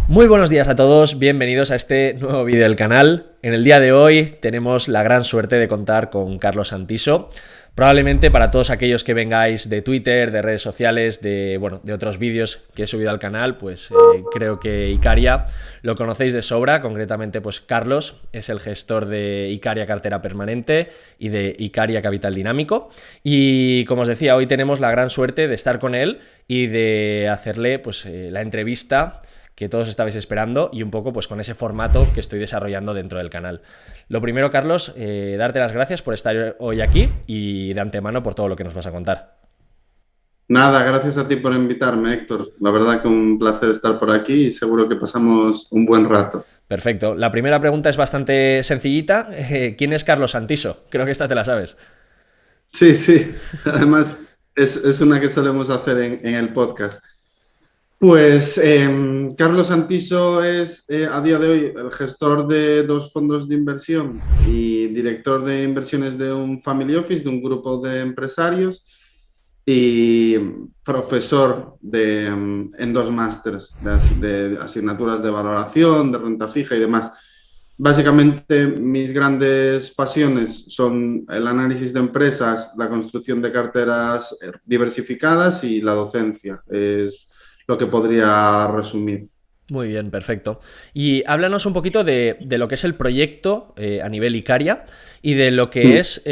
Muy buenos días a todos, bienvenidos a este nuevo vídeo del canal. En el día de hoy tenemos la gran suerte de contar con Carlos Santiso. Probablemente para todos aquellos que vengáis de Twitter, de redes sociales, de otros vídeos que he subido al canal, pues creo que Icaria lo conocéis de sobra. Concretamente, pues Carlos es el gestor de Icaria Cartera Permanente y de Icaria Capital Dinámico. Y como os decía, hoy tenemos la gran suerte de estar con él y de hacerle pues la entrevista que todos estabais esperando y un poco pues con ese formato que estoy desarrollando dentro del canal. Lo primero, Carlos, darte las gracias por estar hoy aquí y de antemano por todo lo que nos vas a contar. Nada, gracias a ti por invitarme, Héctor. La verdad que un placer estar por aquí y seguro que pasamos un buen rato. Perfecto. La primera pregunta es bastante sencillita. ¿Quién es Carlos Santiso? Creo que esta te la sabes. Sí, sí. Además, es una que solemos hacer en el podcast. Pues Carlos Santiso es a día de hoy el gestor de dos fondos de inversión y director de inversiones de un family office, de un grupo de empresarios y profesor en dos másters de asignaturas de valoración, de renta fija y demás. Básicamente, mis grandes pasiones son el análisis de empresas, la construcción de carteras diversificadas y la docencia. Es lo que podría resumir. Muy bien, perfecto. Y háblanos un poquito de lo que es el proyecto a nivel Icaria y de lo que es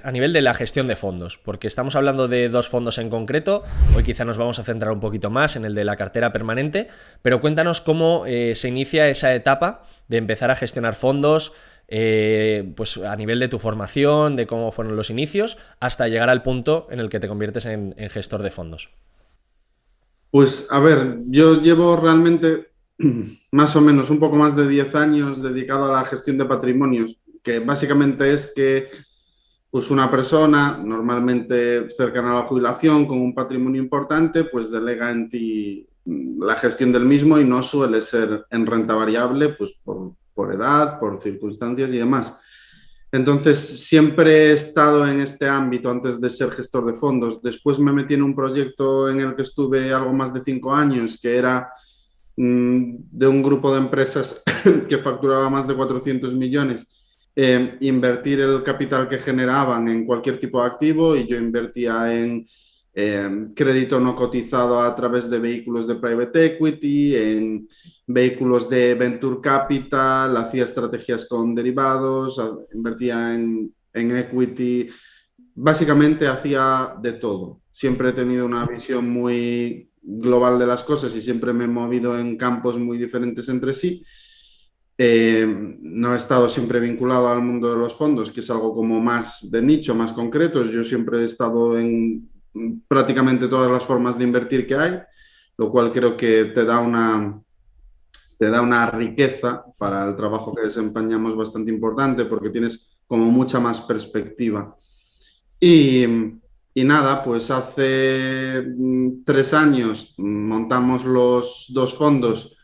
a nivel de la gestión de fondos, porque estamos hablando de dos fondos en concreto. Hoy quizá nos vamos a centrar un poquito más en el de la cartera permanente, pero cuéntanos cómo se inicia esa etapa de empezar a gestionar fondos, pues a nivel de tu formación, de cómo fueron los inicios, hasta llegar al punto en el que te conviertes en gestor de fondos. Pues a ver, yo llevo realmente más o menos un poco más de 10 años dedicado a la gestión de patrimonios, que básicamente es que pues una persona normalmente cercana a la jubilación con un patrimonio importante, pues delega en ti la gestión del mismo y no suele ser en renta variable, pues por edad, por circunstancias y demás. Entonces, siempre he estado en este ámbito antes de ser gestor de fondos. Después me metí en un proyecto en el que estuve algo más de 5 años, que era de un grupo de empresas que facturaba más de 400 millones. Invertir el capital que generaban en cualquier tipo de activo y yo invertía en crédito no cotizado a través de vehículos de private equity, en vehículos de venture capital, hacía estrategias con derivados, invertía en equity, básicamente hacía de todo. Siempre he tenido una visión muy global de las cosas y siempre me he movido en campos muy diferentes entre sí. No he estado siempre vinculado al mundo de los fondos, que es algo como más de nicho, más concreto. Yo siempre he estado en prácticamente todas las formas de invertir que hay, lo cual creo que te da una riqueza para el trabajo que desempeñamos bastante importante porque tienes como mucha más perspectiva. Y, y nada, pues hace 3 años montamos los dos fondos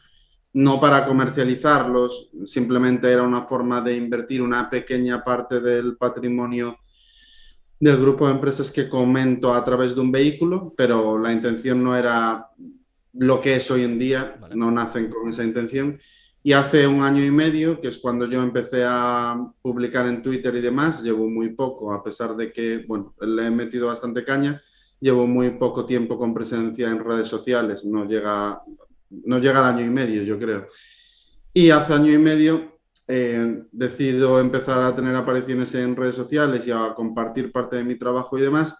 no para comercializarlos, simplemente era una forma de invertir una pequeña parte del patrimonio del grupo de empresas que comento a través de un vehículo, pero la intención no era lo que es hoy en día, Vale. no nacen con esa intención. Y hace 1 año y medio, que es cuando yo empecé a publicar en Twitter y demás, llevo muy poco, a pesar de que, bueno, le he metido bastante caña, llevo muy poco tiempo con presencia en redes sociales, no llega al año y medio, yo creo. Y hace año y medio decido empezar a tener apariciones en redes sociales y a compartir parte de mi trabajo y demás.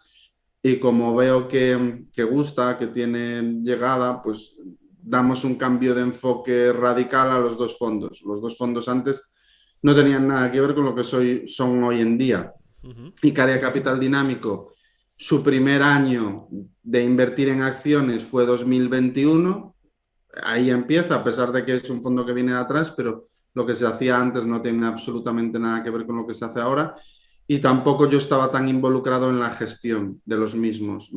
Y como veo que gusta, que tiene llegada, pues damos un cambio de enfoque radical a los dos fondos. Los dos fondos antes no tenían nada que ver con lo que son hoy en día. Uh-huh. Icaria Capital Dinámico, su primer año de invertir en acciones fue 2021. Ahí empieza, a pesar de que es un fondo que viene de atrás, pero lo que se hacía antes no tiene absolutamente nada que ver con lo que se hace ahora. Y tampoco yo estaba tan involucrado en la gestión de los mismos.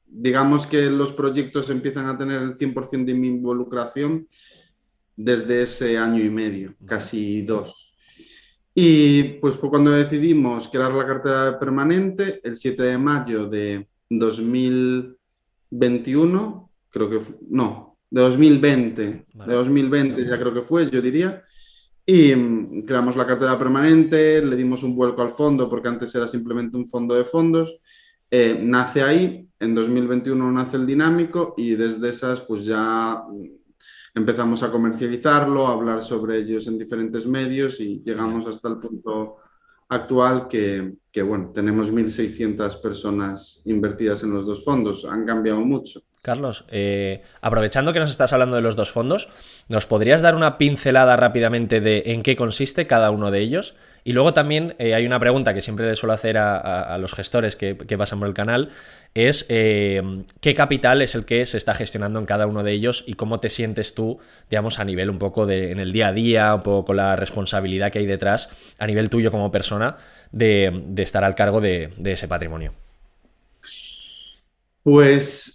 Digamos que los proyectos empiezan a tener el 100% de mi involucración desde ese año y medio, Vale. casi dos. Y pues fue cuando decidimos crear la cartera permanente el 7 de mayo de 2021, creo que no. de 2020, Vale. de 2020 ya creo que fue, yo diría. Y creamos la cartera permanente, le dimos un vuelco al fondo porque antes era simplemente un fondo de fondos. Nace ahí, en 2021 nace el dinámico y desde esas pues ya empezamos a comercializarlo, a hablar sobre ellos en diferentes medios y Genial. llegamos hasta el punto actual que bueno, tenemos 1.600 personas invertidas en los dos fondos. Han cambiado mucho. Carlos, aprovechando que nos estás hablando de los dos fondos, ¿nos podrías dar una pincelada rápidamente de en qué consiste cada uno de ellos? Y luego también hay una pregunta que siempre le suelo hacer a los gestores que pasan por el canal, es ¿qué capital es el que se está gestionando en cada uno de ellos y cómo te sientes tú, digamos, a nivel un poco en el día a día, un poco con la responsabilidad que hay detrás, a nivel tuyo como persona, de estar al cargo de ese patrimonio? Pues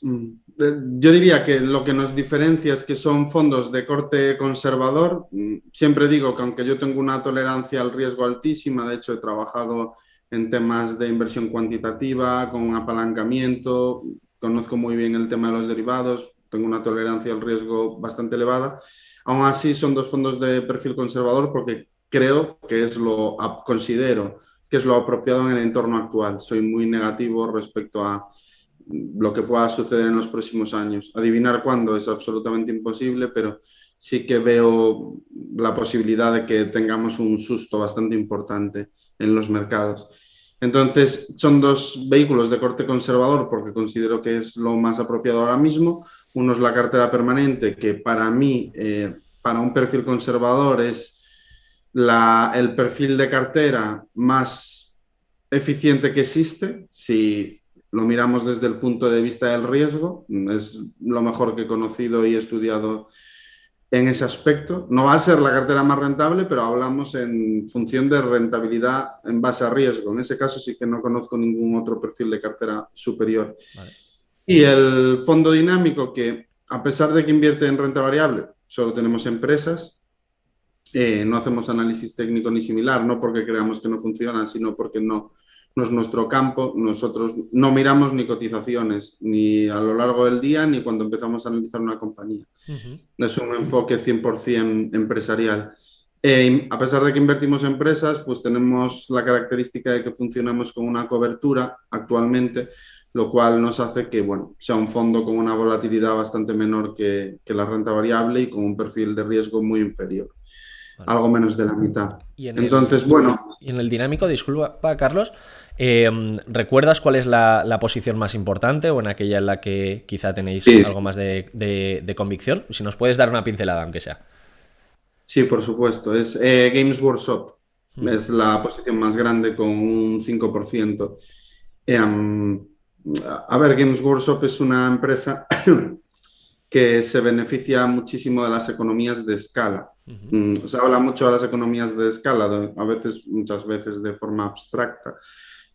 yo diría que lo que nos diferencia es que son fondos de corte conservador. Siempre digo que aunque yo tengo una tolerancia al riesgo altísima, de hecho he trabajado en temas de inversión cuantitativa, con apalancamiento, conozco muy bien el tema de los derivados, tengo una tolerancia al riesgo bastante elevada. Aún así son dos fondos de perfil conservador porque creo que considero que es lo apropiado en el entorno actual. Soy muy negativo respecto a lo que pueda suceder en los próximos años. Adivinar cuándo es absolutamente imposible, pero sí que veo la posibilidad de que tengamos un susto bastante importante en los mercados. Entonces, son dos vehículos de corte conservador porque considero que es lo más apropiado ahora mismo. Uno es la cartera permanente, que para mí, para un perfil conservador, es el perfil de cartera más eficiente que existe. Si lo miramos desde el punto de vista del riesgo, es lo mejor que he conocido y he estudiado en ese aspecto. No va a ser la cartera más rentable, pero hablamos en función de rentabilidad en base a riesgo. En ese caso sí que no conozco ningún otro perfil de cartera superior. Vale. Y el fondo dinámico, que a pesar de que invierte en renta variable, solo tenemos empresas, no hacemos análisis técnico ni similar, no porque creamos que no funcionan, sino porque no es nuestro campo. Nosotros no miramos ni cotizaciones, ni a lo largo del día, ni cuando empezamos a analizar una compañía. Uh-huh. Es un enfoque 100% empresarial. A pesar de que invertimos en empresas, pues tenemos la característica de que funcionamos con una cobertura actualmente, lo cual nos hace que bueno, sea un fondo con una volatilidad bastante menor que la renta variable y con un perfil de riesgo muy inferior, Vale. algo menos de la mitad. Y Entonces, bueno, en el dinámico, disculpa, Carlos, ¿recuerdas cuál es la posición más importante o en aquella en la que quizá tenéis sí, algo más de convicción? Si nos puedes dar una pincelada, aunque sea. sí, por supuesto. Es Games Workshop. Uh-huh. Es la posición más grande con un 5%. A ver, Games Workshop es una empresa que se beneficia muchísimo de las economías de escala. Uh-huh. Se habla mucho de las economías de escala, a veces, muchas veces de forma abstracta.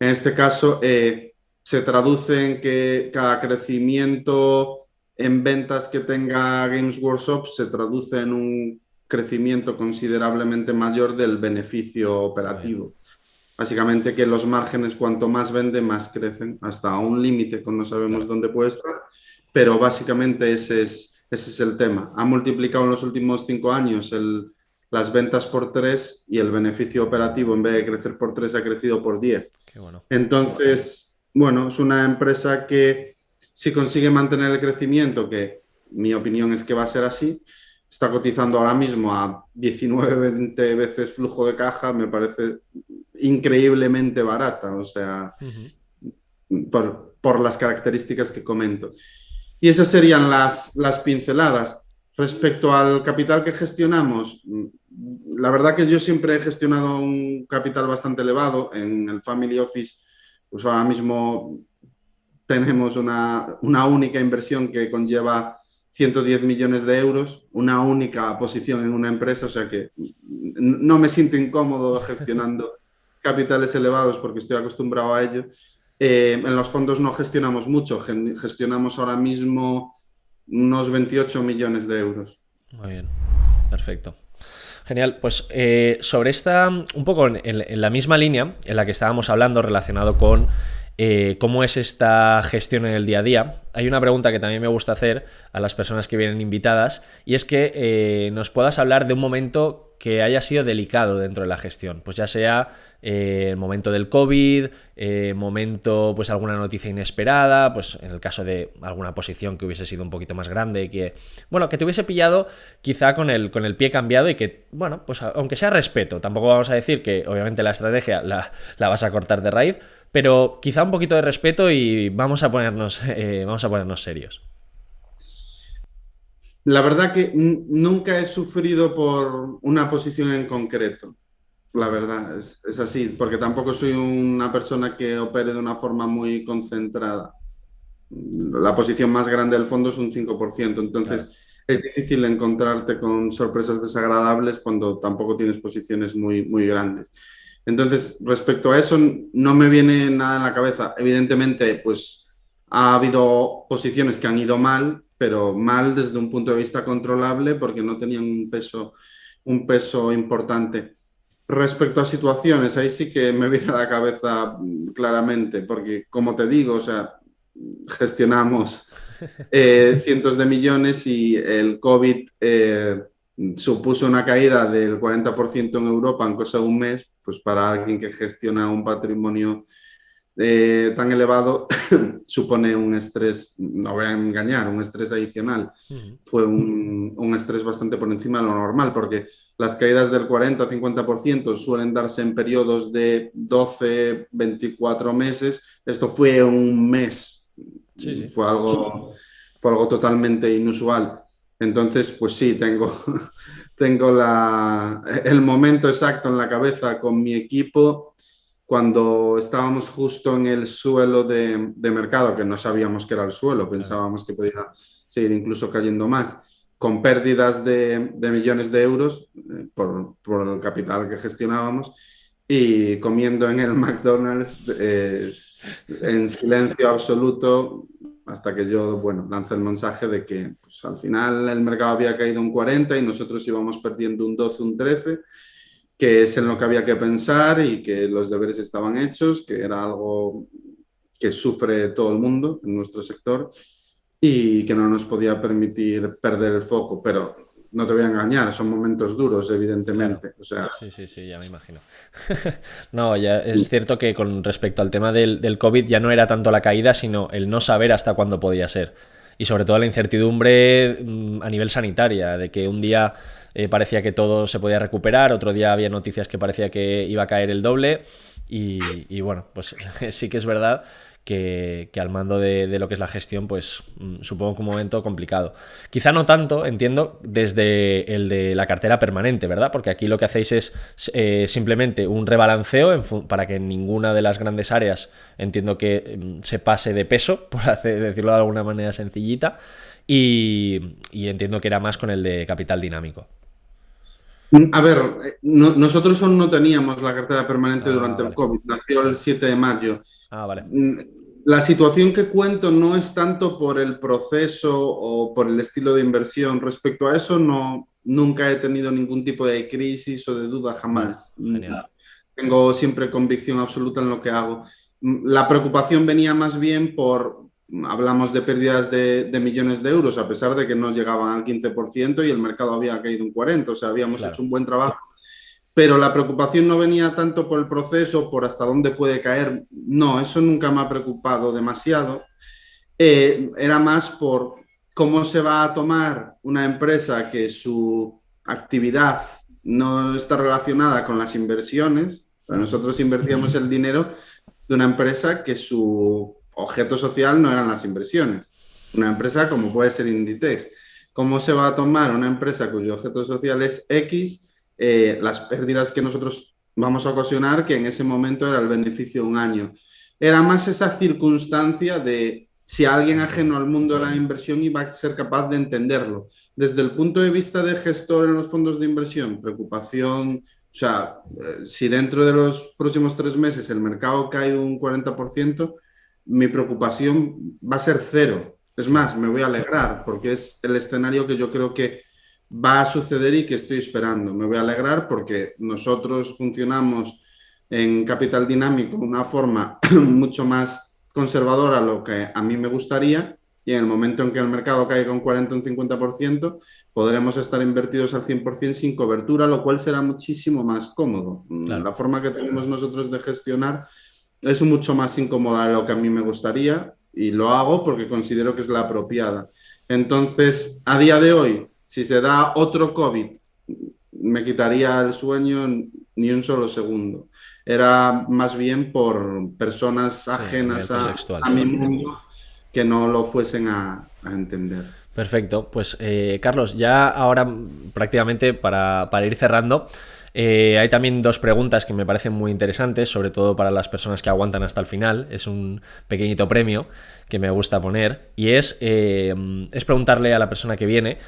En este caso, se traduce en que cada crecimiento en ventas que tenga Games Workshop se traduce en un crecimiento considerablemente mayor del beneficio operativo. Básicamente que los márgenes cuanto más vende, más crecen, hasta un límite que no sabemos dónde puede estar, pero básicamente ese es el tema. Ha multiplicado en los últimos 5 años las ventas por 3 y el beneficio operativo en vez de crecer por 3 ha crecido por 10. Qué bueno. Entonces, bueno, es una empresa que si consigue mantener el crecimiento, que mi opinión es que va a ser así, está cotizando ahora mismo a 19-20 veces flujo de caja, me parece increíblemente barata, o sea, por las características que comento. Y esas serían las pinceladas. Respecto al capital que gestionamos, la verdad que yo siempre he gestionado un capital bastante elevado. En el Family Office, pues ahora mismo tenemos una única inversión que conlleva 110 millones de euros, una única posición en una empresa, o sea que no me siento incómodo gestionando capitales elevados porque estoy acostumbrado a ello. En los fondos no gestionamos mucho, gestionamos ahora mismo unos 28 millones de euros. Muy bien, perfecto. Genial, pues sobre esta, un poco en la misma línea en la que estábamos hablando relacionado con cómo es esta gestión en el día a día, hay una pregunta que también me gusta hacer a las personas que vienen invitadas y es que nos puedas hablar de un momento que haya sido delicado dentro de la gestión, pues ya sea el momento del COVID, momento pues alguna noticia inesperada, pues en el caso de alguna posición que hubiese sido un poquito más grande, que bueno, que te hubiese pillado quizá con el pie cambiado y que, bueno, pues aunque sea respeto, tampoco vamos a decir que obviamente la estrategia la vas a cortar de raíz, pero quizá un poquito de respeto y vamos a ponernos serios. La verdad que nunca he sufrido por una posición en concreto. La verdad, es así, porque tampoco soy una persona que opere de una forma muy concentrada. La posición más grande del fondo es un 5%, Claro. entonces es difícil encontrarte con sorpresas desagradables cuando tampoco tienes posiciones muy, muy grandes. Entonces, respecto a eso, no me viene nada en la cabeza. Evidentemente, pues ha habido posiciones que han ido mal, pero mal desde un punto de vista controlable porque no tenían un peso importante. Respecto a situaciones, ahí sí que me viene a la cabeza claramente, porque como te digo, o sea, gestionamos cientos de millones y el COVID supuso una caída del 40% en Europa en cosa de un mes, pues para alguien que gestiona un patrimonio tan elevado supone un estrés, no voy a engañar, un estrés adicional. Uh-huh. Fue un estrés bastante por encima de lo normal, porque las caídas del 40-50% suelen darse en periodos de 12, 24 meses. Esto fue un mes, Sí, sí. fue algo, fue algo totalmente inusual. Entonces, pues sí, tengo el momento exacto en la cabeza con mi equipo cuando estábamos justo en el suelo de mercado, que no sabíamos que era el suelo, Claro. pensábamos que podía seguir incluso cayendo más, con pérdidas de millones de euros por el capital que gestionábamos y comiendo en el McDonald's en silencio absoluto hasta que yo, bueno, lancé el mensaje de que pues, al final el mercado había caído un 40 y nosotros íbamos perdiendo un 12, un 13, que es en lo que había que pensar y que los deberes estaban hechos, que era algo que sufre todo el mundo en nuestro sector y que no nos podía permitir perder el foco. Pero no te voy a engañar, son momentos duros, Claro. evidentemente. O sea, Sí, sí, sí, ya me imagino. No, ya es cierto que con respecto al tema del COVID ya no era tanto la caída, sino el no saber hasta cuándo podía ser. Y sobre todo la incertidumbre a nivel sanitaria, de que un día parecía que todo se podía recuperar, otro día había noticias que parecía que iba a caer el doble. Y bueno, pues sí que es verdad que al mando de lo que es la gestión, pues supongo que un momento complicado. Quizá no tanto, entiendo, desde el de la cartera permanente, ¿verdad? Porque aquí lo que hacéis es simplemente un rebalanceo para que en ninguna de las grandes áreas, entiendo que se pase de peso, por decirlo de alguna manera sencillita, y entiendo que era más con el de capital dinámico. a ver, nosotros aún no teníamos la cartera permanente Ah, durante el vale, COVID, nació el vale. 7 de mayo. Ah, vale. Mm, La situación que cuento no es tanto por el proceso o por el estilo de inversión. Respecto a eso, no, nunca he tenido ningún tipo de crisis o de duda, Vale, jamás. genial. Tengo siempre convicción absoluta en lo que hago. La preocupación venía más bien por, hablamos de pérdidas de millones de euros, a pesar de que no llegaban al 15% y el mercado había caído un 40%, o sea, habíamos Claro. hecho un buen trabajo, pero la preocupación no venía tanto por el proceso, por hasta dónde puede caer. No, eso nunca me ha preocupado demasiado. Era más por cómo se va a tomar una empresa que su actividad no está relacionada con las inversiones. Uh-huh. Nosotros invertíamos el dinero de una empresa que su objeto social no eran las inversiones. Una empresa como puede ser Inditex. ¿Cómo se va a tomar una empresa cuyo objeto social es X las pérdidas que nosotros vamos a ocasionar, que en ese momento era el beneficio de un año? Era más esa circunstancia de si alguien ajeno al mundo de la inversión iba a ser capaz de entenderlo. Desde el punto de vista de gestor en los fondos de inversión, preocupación, o sea, si dentro de los próximos 3 meses el mercado cae un 40%, mi preocupación va a ser cero. Es Claro. más, me voy a alegrar porque es el escenario que yo creo que va a suceder y que estoy esperando. Me voy a alegrar porque nosotros funcionamos en Capital Dinámico de una forma mucho más conservadora a lo que a mí me gustaría, y en el momento en que el mercado caiga un 40 o un 50%, podremos estar invertidos al 100% sin cobertura, lo cual será muchísimo más cómodo. Claro. La forma que tenemos nosotros de gestionar es mucho más incómoda de lo que a mí me gustaría, y lo hago porque considero que es la apropiada. Entonces, a día de hoy, si se da otro COVID, me quitaría el sueño ni un solo segundo. Era más bien por personas Sí, a nivel ajenas contextual. a mi mundo que no lo fuesen a entender. Perfecto, pues Carlos, ya ahora prácticamente para ir cerrando, hay también dos preguntas que me parecen muy interesantes, sobre todo para las personas que aguantan hasta el final. Es un pequeñito premio que me gusta poner y es preguntarle a la persona que viene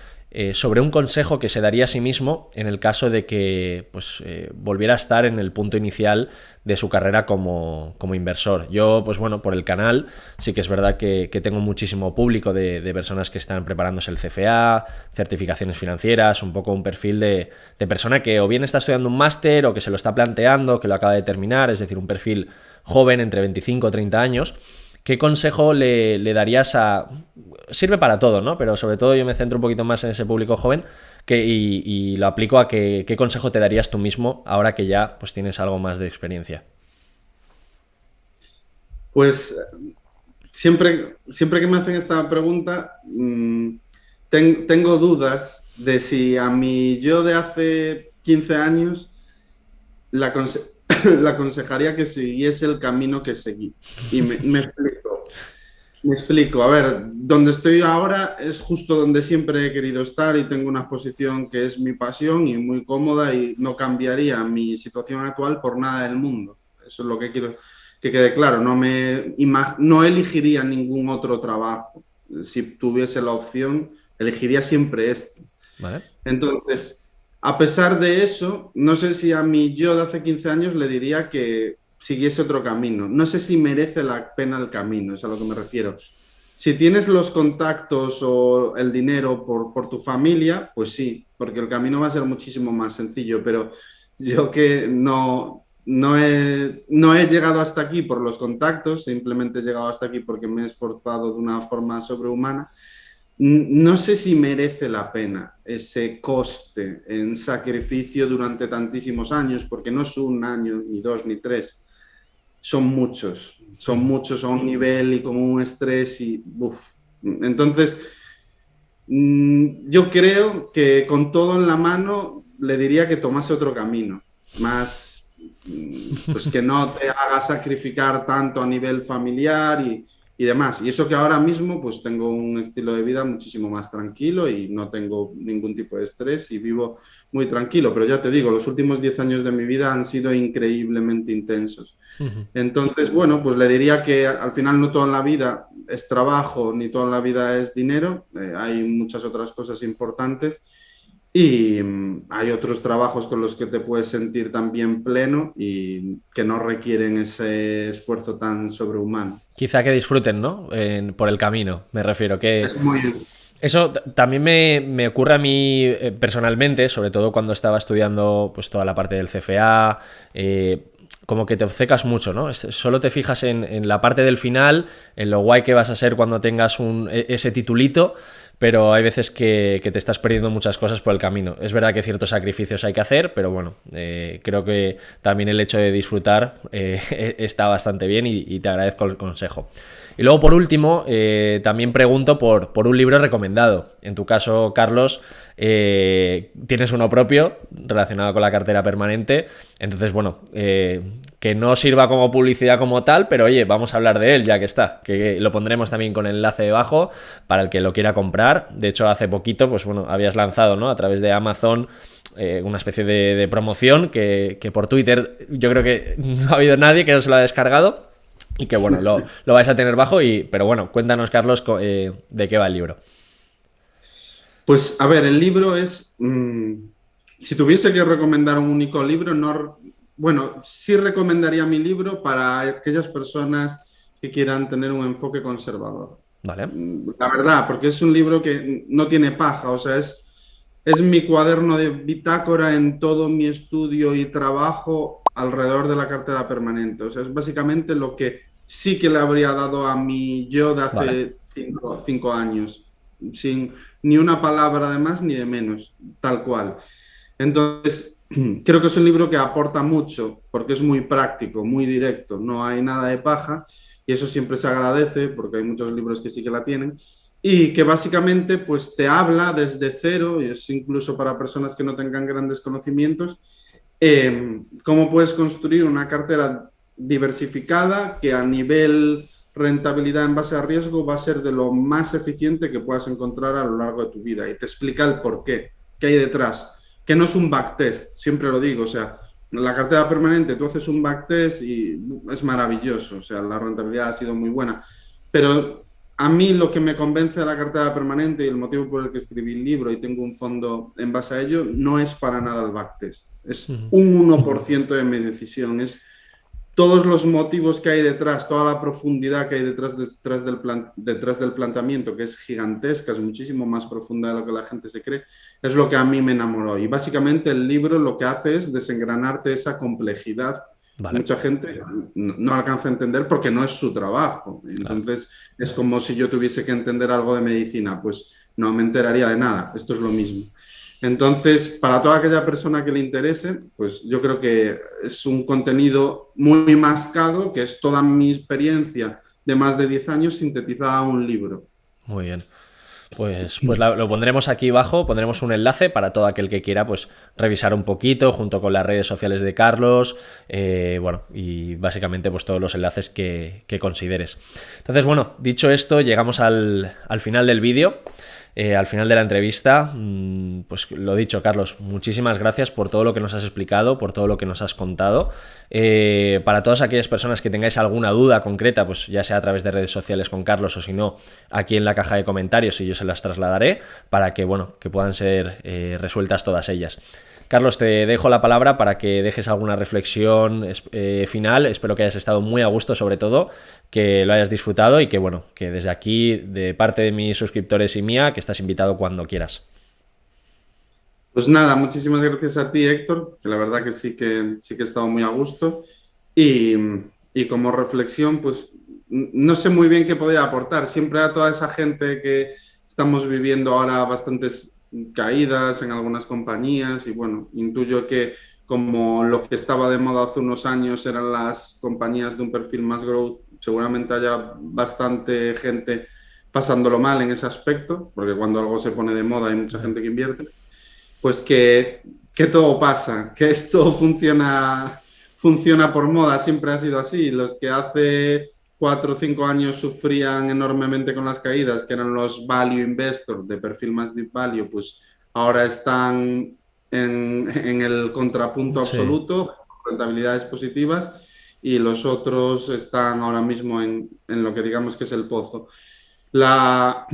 sobre un consejo que se daría a sí mismo en el caso de que pues, volviera a estar en el punto inicial de su carrera como inversor. Yo, pues bueno, por el canal sí que es verdad que tengo muchísimo público de personas que están preparándose el CFA, certificaciones financieras, un poco un perfil de persona que o bien está estudiando un máster o que se lo está planteando, que lo acaba de terminar, es decir, un perfil joven entre 25 o 30 años. ¿Qué consejo le darías a...? Sirve para todo, ¿no? Pero sobre todo yo me centro un poquito más en ese público joven y lo aplico a qué consejo te darías tú mismo ahora que ya pues tienes algo más de experiencia. Pues siempre que me hacen esta pregunta, tengo dudas de si a mi yo de hace 15 años le, le aconsejaría que siguiese el camino que seguí. Y me explico. Me explico. A ver, donde estoy ahora es justo donde siempre he querido estar y tengo una posición que es mi pasión y muy cómoda, y no cambiaría mi situación actual por nada del mundo. Eso es lo que quiero que quede claro. No elegiría ningún otro trabajo. Si tuviese la opción, elegiría siempre este. ¿Vale? Entonces, a pesar de eso, no sé si a mí yo de hace 15 años le diría que siguiese otro camino. No sé si merece la pena el camino, es a lo que me refiero. Si tienes los contactos o el dinero por tu familia, pues sí, porque el camino va a ser muchísimo más sencillo, pero yo que no he llegado hasta aquí por los contactos, simplemente he llegado hasta aquí porque me he esforzado de una forma sobrehumana. No sé si merece la pena ese coste en sacrificio durante tantísimos años, porque no es un año, ni dos, ni tres, son muchos a un nivel y con un estrés y uf. Entonces, yo creo que con todo en la mano le diría que tomase otro camino, más pues que no te haga sacrificar tanto a nivel familiar y demás. Y eso que ahora mismo pues tengo un estilo de vida muchísimo más tranquilo y no tengo ningún tipo de estrés y vivo muy tranquilo. Pero ya te digo, los últimos 10 años de mi vida han sido increíblemente intensos. Entonces, bueno, pues le diría que al final no toda la vida es trabajo ni toda la vida es dinero. Hay muchas otras cosas importantes. Y hay otros trabajos con los que te puedes sentir también pleno y que no requieren ese esfuerzo tan sobrehumano. Quizá que disfruten, ¿no? Por el camino, me refiero. Que Es muy... eso también me ocurre a mí personalmente, sobre todo cuando estaba estudiando pues toda la parte del CFA, como que te obcecas mucho, ¿no? Solo te fijas en la parte del final, en lo guay que vas a ser cuando tengas ese titulito, pero hay veces que te estás perdiendo muchas cosas por el camino. Es verdad que ciertos sacrificios hay que hacer, pero bueno, creo que también el hecho de disfrutar está bastante bien y te agradezco el consejo. Y luego, por último, también pregunto por un libro recomendado. En tu caso, Carlos, tienes uno propio relacionado con la cartera permanente. Entonces, bueno, que no sirva como publicidad como tal, pero oye, vamos a hablar de él ya que está. Que lo pondremos también con el enlace debajo para el que lo quiera comprar. De hecho, hace poquito, pues bueno, habías lanzado, ¿no? A través de Amazon una especie de promoción que por Twitter yo creo que no ha habido nadie que no se lo ha descargado. Y que bueno, lo vais a tener bajo, pero bueno, cuéntanos, Carlos, de qué va el libro. Pues a ver, el libro es... si tuviese que recomendar un único libro, no... Bueno, sí recomendaría mi libro para aquellas personas que quieran tener un enfoque conservador. Vale. La verdad, porque es un libro que no tiene paja, o sea, es es mi cuaderno de bitácora en todo mi estudio y trabajo alrededor de la cartera permanente. O sea, es básicamente lo que sí que le habría dado a mi yo de Vale. hace 5 años, sin ni una palabra de más ni de menos, tal cual. Entonces, creo que es un libro que aporta mucho porque es muy práctico, muy directo, no hay nada de paja y eso siempre se agradece porque hay muchos libros que sí que la tienen y que básicamente pues te habla desde cero y es incluso para personas que no tengan grandes conocimientos cómo puedes construir una cartera diversificada que a nivel rentabilidad en base a riesgo va a ser de lo más eficiente que puedas encontrar a lo largo de tu vida y te explica el por qué hay detrás, que no es un backtest, siempre lo digo, o sea, la cartera permanente tú haces un backtest y es maravilloso, o sea, la rentabilidad ha sido muy buena, pero a mí lo que me convence de la cartera permanente y el motivo por el que escribí el libro y tengo un fondo en base a ello no es para nada el backtest. Es un 1% de mi decisión. Es todos los motivos que hay detrás, toda la profundidad que hay detrás del planteamiento, que es gigantesca, es muchísimo más profunda de lo que la gente se cree, es lo que a mí me enamoró. Y básicamente el libro lo que hace es desengranarte esa complejidad. Vale. Mucha gente no alcanza a entender porque no es su trabajo. Claro. Entonces es como si yo tuviese que entender algo de medicina, pues no me enteraría de nada. Esto es lo mismo. Entonces, para toda aquella persona que le interese, pues yo creo que es un contenido muy mascado, que es toda mi experiencia de más de 10 años sintetizada a un libro. Muy bien. Pues lo pondremos aquí abajo, pondremos un enlace para todo aquel que quiera pues revisar un poquito junto con las redes sociales de Carlos, bueno, y básicamente pues todos los enlaces que consideres. Entonces, bueno, dicho esto, llegamos al final del vídeo. Al final de la entrevista, pues lo dicho, Carlos, muchísimas gracias por todo lo que nos has explicado, por todo lo que nos has contado. Para todas aquellas personas que tengáis alguna duda concreta, pues ya sea a través de redes sociales con Carlos o si no, aquí en la caja de comentarios y yo se las trasladaré para que, bueno, que puedan ser resueltas todas ellas. Carlos, te dejo la palabra para que dejes alguna reflexión final. Espero que hayas estado muy a gusto, sobre todo, que lo hayas disfrutado y que, bueno, que desde aquí, de parte de mis suscriptores y mía, que estás invitado cuando quieras. Pues nada, muchísimas gracias a ti, Héctor, que la verdad que sí que he estado muy a gusto. Y, y como reflexión, pues no sé muy bien qué podría aportar. Siempre a toda esa gente que estamos viviendo ahora bastantes caídas en algunas compañías y bueno, intuyo que como lo que estaba de moda hace unos años eran las compañías de un perfil más growth, seguramente haya bastante gente pasándolo mal en ese aspecto, porque cuando algo se pone de moda hay mucha gente que invierte pues que todo pasa, que esto funciona por moda, siempre ha sido así. Los que hace 4 o 5 años sufrían enormemente con las caídas, que eran los value investors de perfil más deep value, pues ahora están en el contrapunto Sí. absoluto, rentabilidades positivas, y los otros están ahora mismo en lo que digamos que es el pozo. La,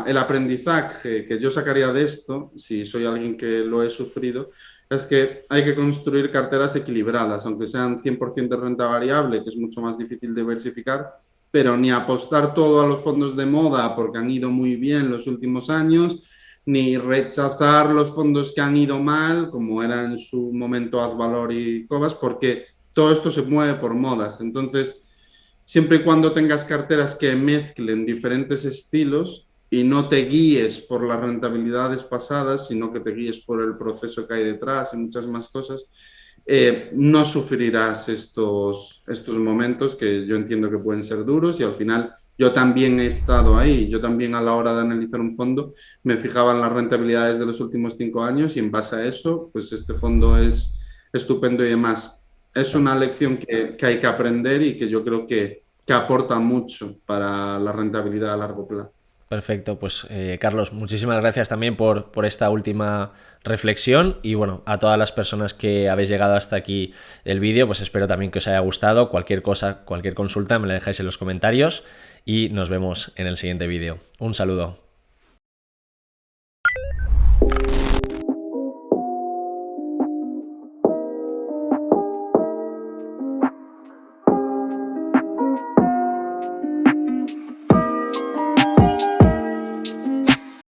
el aprendizaje que yo sacaría de esto, si soy alguien que lo he sufrido, es que hay que construir carteras equilibradas, aunque sean 100% de renta variable, que es mucho más difícil de diversificar, pero ni apostar todo a los fondos de moda porque han ido muy bien los últimos años, ni rechazar los fondos que han ido mal, como era en su momento Azvalor y Cobas, porque todo esto se mueve por modas. Entonces, siempre y cuando tengas carteras que mezclen diferentes estilos y no te guíes por las rentabilidades pasadas, sino que te guíes por el proceso que hay detrás y muchas más cosas, no sufrirás estos momentos que yo entiendo que pueden ser duros y al final yo también he estado ahí, yo también a la hora de analizar un fondo me fijaba en las rentabilidades de los últimos 5 años y en base a eso, pues este fondo es estupendo y demás. Es Claro. una lección que hay que aprender y que yo creo que aporta mucho para la rentabilidad a largo plazo. Perfecto, pues Carlos, muchísimas gracias también por esta última reflexión y bueno, a todas las personas que habéis llegado hasta aquí el vídeo, pues espero también que os haya gustado. Cualquier cosa, cualquier consulta me la dejáis en los comentarios y nos vemos en el siguiente vídeo. Un saludo.